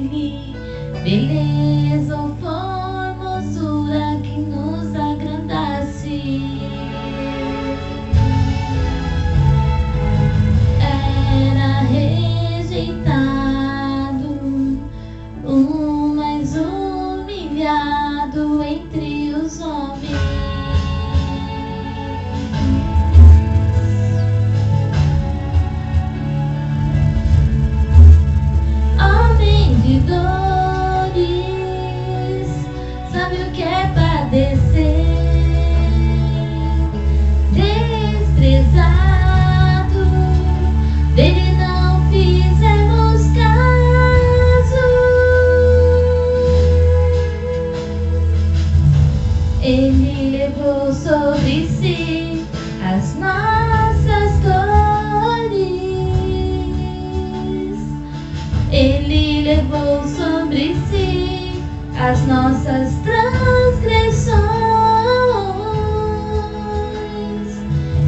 Ele, beleza ou formosura que nos agrandasse. Era rejeitado, o mais humilhado entre os homens. Homem de dores, sabe o que é padecer, desprezado, dele não fizemos caso. Ele levou sobre si as nossas dores. Ele levou sobre si as nossas transgressões,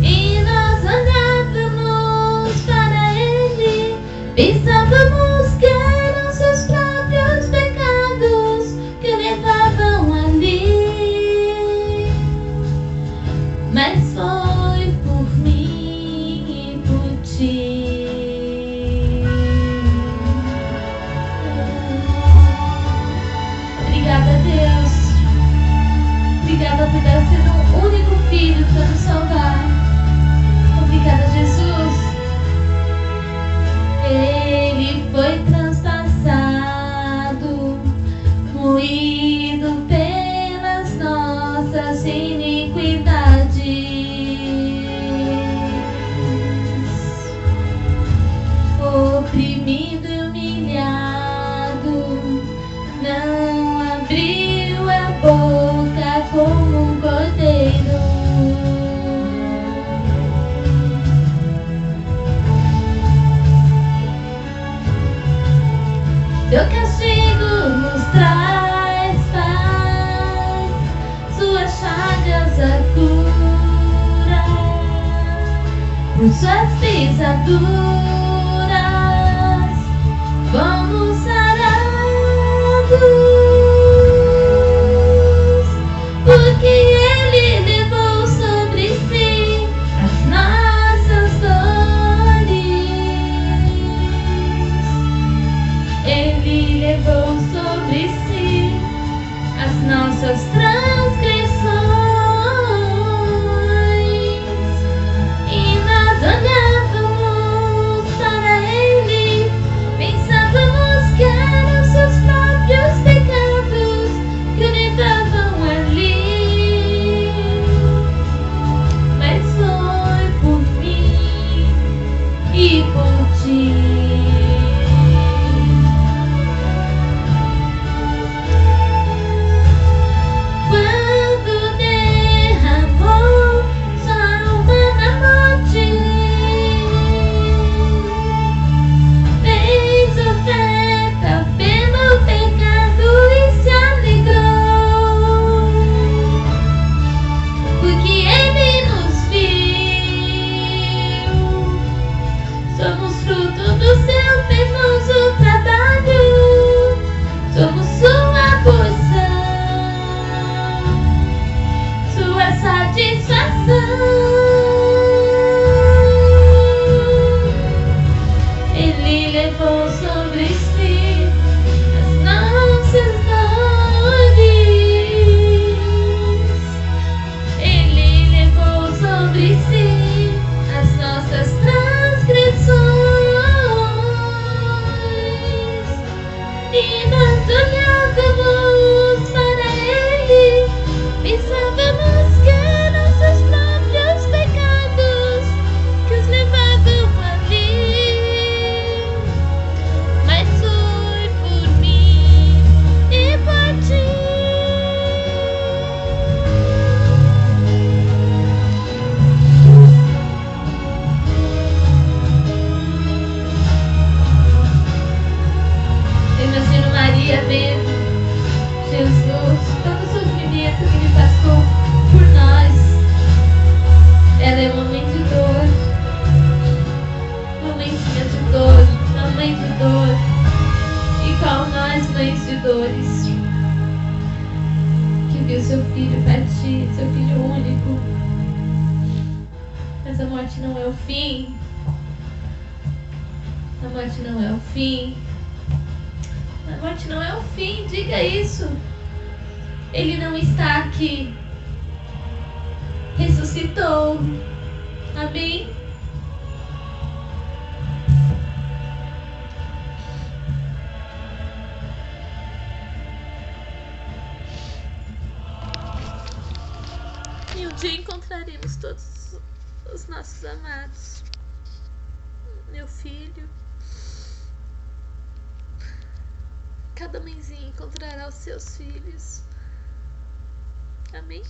e nós olhávamos para ele, pensávamos que eram seus próprios pecados que o levavam ali, mas foi por mim e por ti. Obrigada, Deus. Obrigada por dar sendo um único filho para nos salvar. Obrigada, Jesus. Ele foi transpassado, moído pelas nossas iniquidades, oprimido e humilhado, não abriu a boca como um cordeiro. Seu castigo nos traz paz, suas chagas a cura, por suas pisaduras fomos sarados, porque ele levou sobre si as nossas dores. Ele levou sobre si as nossas transgressões, e nós olhávamos para ele, pensávamos que eram seus próprios pecados que o levavam ali, mas foi por mim e por ti. Quando derramou sua alma na morte, fez oferta pelo pecado e se alegrou, porque ele nos viu. Somos fruto do seu penoso trabalho, somos sua porção, sua satisfação. Ele levou sobre si as nossas dores. Ele levou sobre si as nossas transgressões, e nós olhávamos para ele, pensávamos que eram seus próprios pecados que os levavam ali, mas foi por mim e por ti. Eu imagino Maria vendo Jesus, todo o sofrimento que ele passou por nós. Ela é uma mãe de dor, uma mãezinha de dor, uma mãe de dor, igual nós. as mães de dores, que viu seu filho partir, seu filho único. Mas a morte não é o fim. A morte não é o fim. A morte não é o fim, diga isso. Ele não está aqui. Ressuscitou. Amém? E um dia encontraremos todos os nossos amados. Meu filho. Cada mãezinha encontrará os seus filhos. Amém?